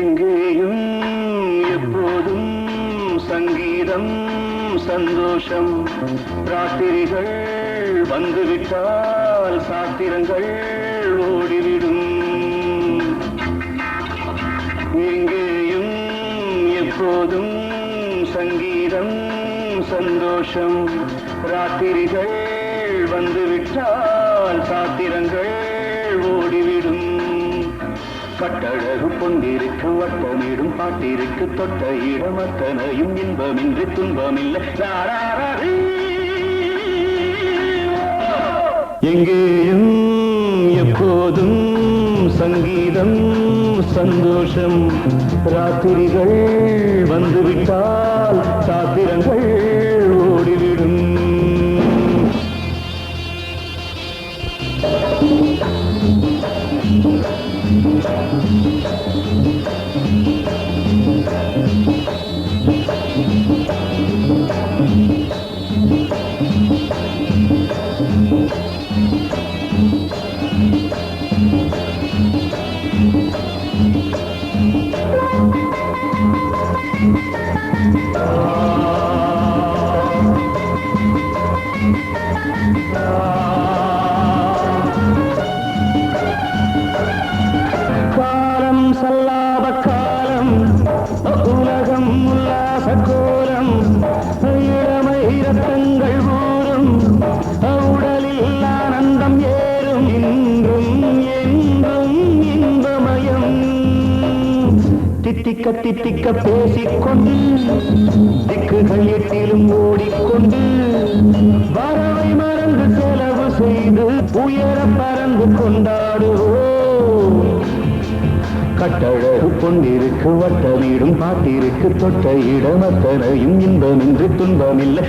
எங்கேயும் எப்போதும் சங்கீதம் சந்தோஷம். ராத்திரிகள் வந்துவிட்டால் சாத்திரங்கள் ஓடிவிடும். எங்கேயும் எப்போதும் சங்கீதம் சந்தோஷம். ராத்திரிகள் வந்துவிட்டால் சாத்திரங்கள் ஓடிவிடும். கட்டழகு பொன்னிருக்கு வட்டமிடும் பாட்டிற்கு தொட்ட இடம் அத்தனையும் இன்பமின்றி துன்பமில்லை. எங்கேயும் எப்போதும் சங்கீதம் சந்தோஷம். ராத்திரிகள் வந்துவிட்டால் சாத்திரங்கள் ஓடிவிடும். காலம் சல்லாப காலம், உலகம் உல்லாச கோலம். இளமை ரத்தங்கள் ஊறும், உடலில் ஆனந்தம் ஏறும். இன்றும் என்றும் இன்பமயம். தித்திக்க தித்திக்க பேசிக்கொண்டு திக்குகள் எட்டிலும் ஓடிக்கொண்டு வரவை மறந்து செலவு செய்து உயர பறந்து கொண்டாடுவோம். கட்டழகு பொன்னிருக்கு வட்டமிடும் பாட்டிற்கு தொட்ட இடம் அத்தனையும் இன்பமின்றி துன்பமில்லை.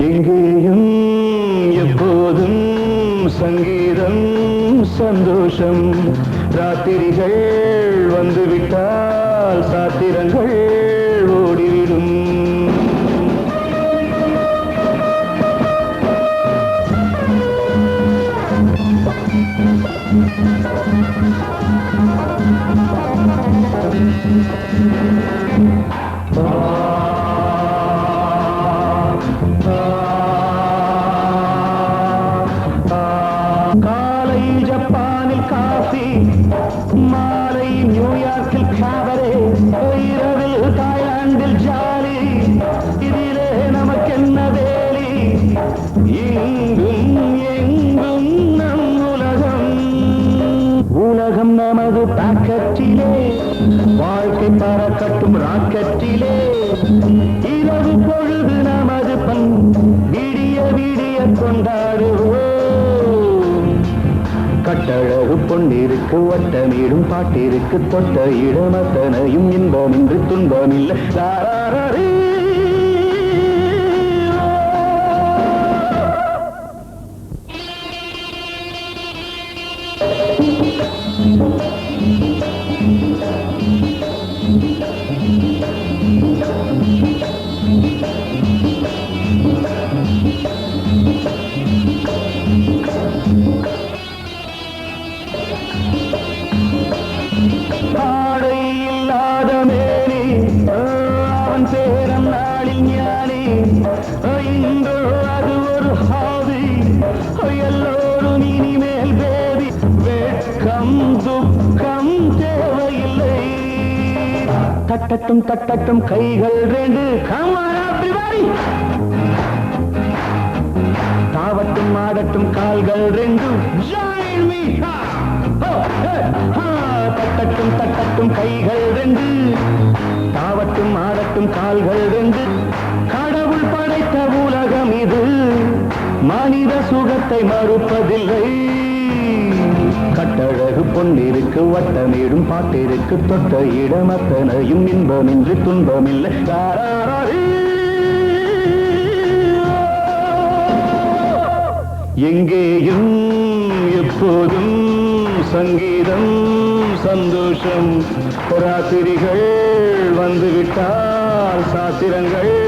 எங்கேயும் எப்போதும் சங்கீதம் சந்தோஷம். ராத்திரிகள் வந்துவிட்டால் சாத்திரங்கள் ஓடிவிடும். காலை ஜப்பானில் காஃபி, மாலை நியூயார்க்கில் காபரே, இரவில் தாய்லாந்தில் ஜாலி. இதிலே நமக்கென்ன வேலி? இங்கும் எங்கும் நம் உலகம். உலகம் நமது பாக்கெட்டிலே, வாழ்க்கை பறக்கட்டும் ராக்கெட்டிலே. இரவு பொழுது நமது பண், விடிய விடிய கொண்டாடுவோம். கட்டழகு பொன்னிருக்கு வட்டமிடும் பாட்டிற்கு தொட்ட இடம் அத்தனையும் இன்பமின்றி துன்பமில்லை. ஆடை இல்லாத மேனி, அவன் சேரம் நாளில் ஞானி. இன்று அது ஒரு ஹாபி, எல்லோரும் இனிமேல் பேபி. வெட்கம் துக்கம் தேவையில்லை. தட்டட்டும் தட்டட்டும் கைகள் ரெண்டு, தாவட்டும் ஆடட்டும் கால்கள் ரெண்டு. தட்டட்டும் தட்டட்டும் கைகள் ரெண்டு, தாவட்டும் ஆடட்டும் கால்கள் ரெண்டு. கடவுள் படைத்த உலகம் இது, மனித சுகத்தை மறுப்பதில்லை. கட்டழகு பொன்னிருக்கு வட்டமேடும் பாட்டிருக்கு தொட்ட இடம் அத்தனையும் இன்பமின்றி துன்பமில்லை எங்கேயும் எப்போதும் சங்கீதம் சந்தோஷம் ராத்திரிகள் வந்துவிட்டால் சாத்திரங்கள்